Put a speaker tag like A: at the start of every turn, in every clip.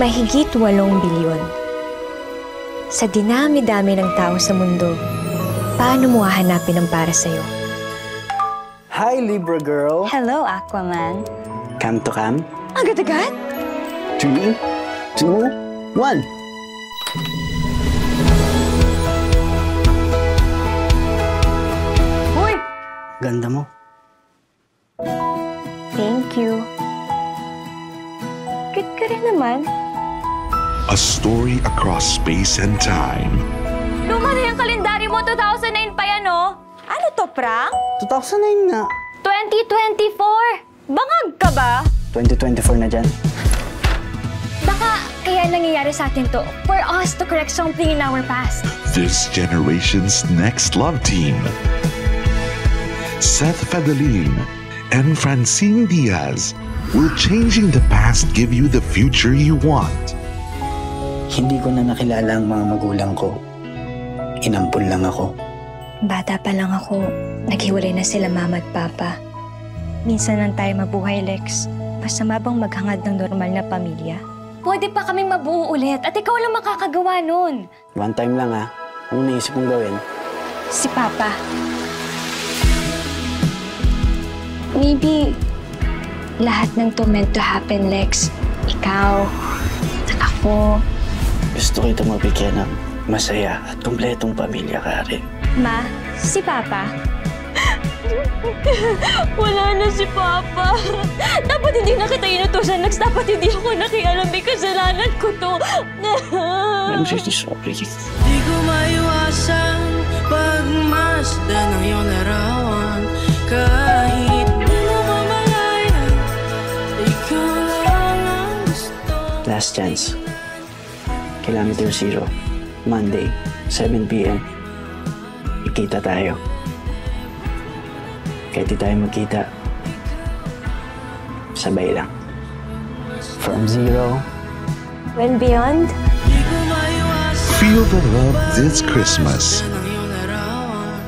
A: Mahigit 8 bilyon. Sa dinami-dami ng tao sa mundo, paano mo hahanapin ang para sa'yo?
B: Hi, Libra girl.
A: Hello, Aquaman.
B: Cam to cam?
A: Agad-agad?
B: 3, 2, 1.
A: Hoy!
B: Ganda mo.
A: Thank you. Cute ka rin naman.
C: A story across space and time.
A: Luma na yung kalendaryo mo, 2009 pa yan, oh. Ano to, prank?
B: 2009 nga.
A: 2024! Bangag ka ba?
B: 2024 na dyan.
A: Baka kaya nangyayari sa atin to for us to correct something in our past.
C: This generation's next love team. Seth Fedalin and Francine Diaz will changing the past give you the future you want.
B: Hindi ko na nakilala ang mga magulang ko. Inampun lang ako.
A: Bata pa lang ako, naghiwalay na sila mama at papa. Minsan lang tayo mabuhay, Lex. Masama bang maghangad ng normal na pamilya? Pwede pa kaming mabuo ulit at ikaw lang makakagawa nun.
B: One time lang ha. Anong naisip mong gawin?
A: Si Papa. Maybe lahat ng to meant to happen, Lex. Ikaw, at ako.
B: Gusto kita mabigyan ng masaya at kumpletong pamilya ka rin.
A: Ma, si Papa. Wala na si Papa. Dapat hindi na kita inutusan, Lex. Dapat hindi ako nakialam. May kasalanan ko to.
B: I'm really sorry.
D: Di ko maiwasan pagmasdan ng iyong larawan. Kahit di mo mamalaya, ikaw lang ang gusto.
B: Last chance. Kilometer 0. Monday, 7 p.m. Ikita tayo. Kahit di tayo magkita, sabay lang. From 0
A: When beyond,
C: Feel the love this Christmas.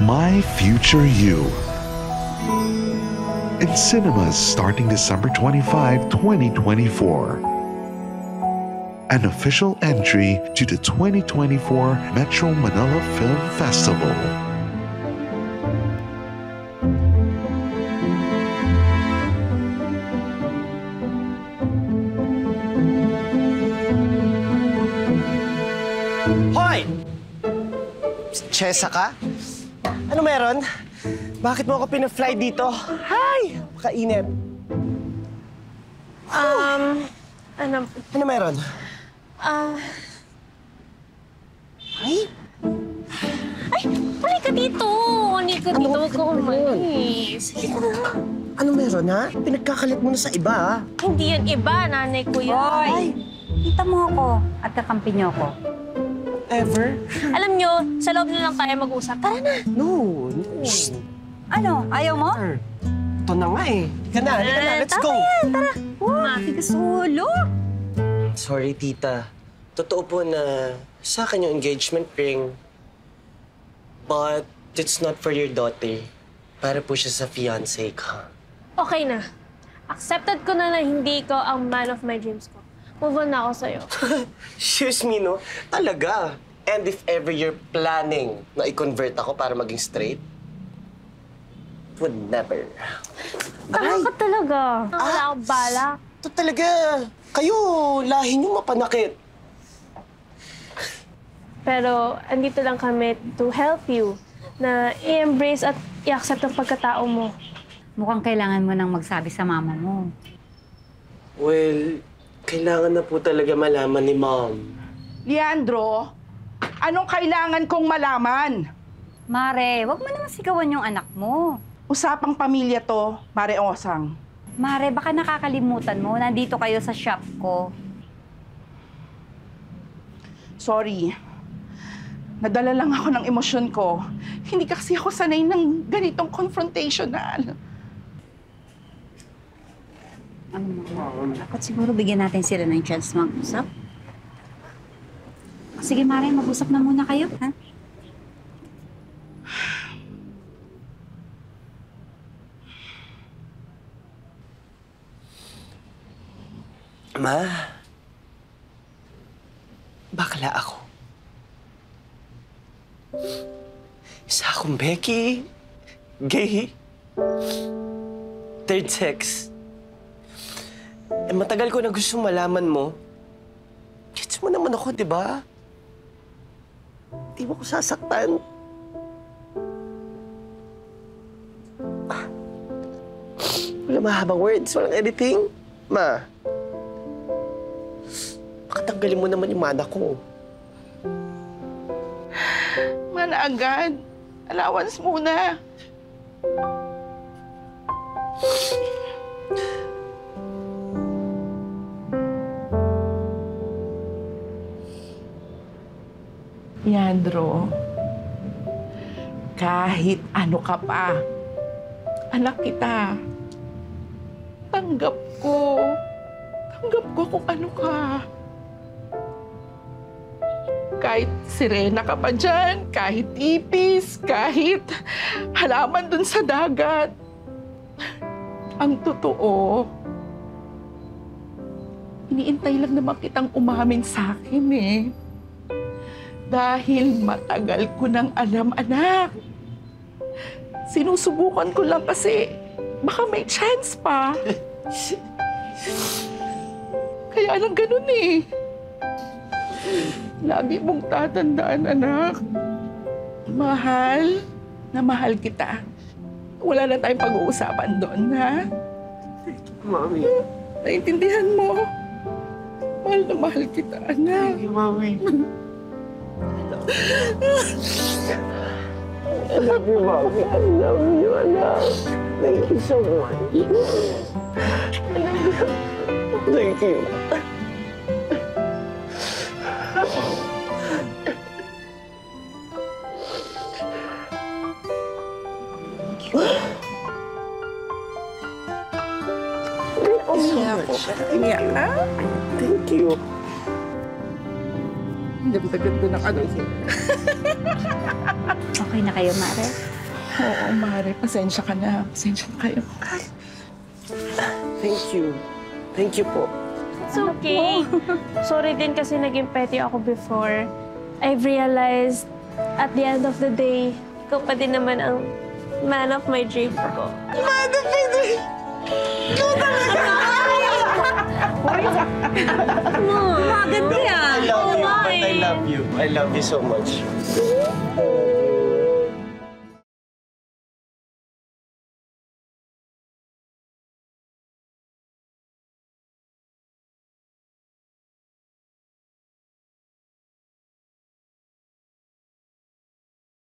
C: My Future You. In cinemas starting December 25, 2024. An official entry to the 2024 Metro Manila Film Festival.
E: Hoy! Chesa ka? Ano meron? Bakit mo ako pina-fly dito? Hi! Kainit. Ano meron? Ay?
A: halika dito. Halika dito. Huwag ka umalis.
E: Ano meron, ha? Pinagkakalit mo na sa iba, ha?
A: Hindi yan iba. Nanay ko yan.
F: Hoy! Kita mo ako at kakampi niyo ako.
E: Ever?
A: Alam nyo, sa loob na lang tayo mag-usap. Tara na.
E: No.
F: Ano? Ayaw mo?
E: Ito na nga eh. Halika na. Let's go.
A: Tara.
F: Wow, tigas ulo!
E: Sorry, tita. Totoo po na sa akin yung engagement ring. But it's not for your daughter. Para po siya sa fiancé ko.
G: Okay na. Accepted ko na hindi ko ang man of my dreams ko. Move on na ako sa'yo.
E: Excuse me, no? Talaga. And if ever you're planning na i-convert ako para maging straight, would never.
G: Baka ka talaga. Wala akong bala.
E: Ito talaga. Kayo, lahi niyo mapanakit.
G: Pero andito lang kami to help you na i-embrace at i-accept ang pagkatao mo.
F: Mukhang kailangan mo nang magsabi sa mama mo.
E: Well, kailangan na po talaga malaman ni Mom.
H: Leandro, anong kailangan kong malaman?
F: Mare, wag mo naman sigawan yung anak mo.
H: Usapang pamilya to, Mare Osang.
F: Mare, baka nakakalimutan mo, nandito kayo sa shop ko.
H: Sorry. Nadala lang ako ng emosyon ko. Hindi kasi ako sanay ng ganitong confrontational.
F: Ano mo? Dapat siguro bigyan natin sila ng chance mag-usap. Sige, Mare, mag-usap na muna kayo, ha?
E: Ma, bakla ako. Isa akong Becky. Gay. Third sex. Eh, matagal ko na gusto malaman mo. Gets mo naman ako, di ba? Di mo ko sasaktan. Wala mahabang words, walang editing. Ma, pakatanggalin mo naman yung mana ko.
H: Mana agad. Allowance muna. Yandro, kahit ano ka pa, anak kita. Tanggap ko. Tanggap ko kung ano ka. Kahit sirena ka pa dyan, kahit ipis, kahit halaman dun sa dagat. Ang totoo, iniintay lang naman kitang umamin sa akin eh. Dahil matagal ko nang alam, anak. Sinusubukan ko lang kasi baka may chance pa. Kaya lang ganun eh. Lagi mong tatandaan, anak. Mahal na mahal kita. Wala na tayong pag-uusapan doon, ha?
E: Mami.
H: Naintindihan mo? Mahal na mahal kita, anak.
E: Thank you, Mami. I love you, Mami. I love you, anak. Thank you so much. I love you. Thank you. Thank you.
H: Ganda-ganda ng ano.
F: Okay na kayo, Mare?
H: Oo, Mare. Pasensya ka na. Pasensya na kayo.
E: Thank you. Thank you po.
G: It's okay. Sorry din kasi naging petty ako before. I've realized at the end of the day, ikaw pa din naman ang man of my dreams ko.
H: Man of my dreams! Ikaw talaga!
F: Maganda yan!
E: I love you, but I love you. I love you so much.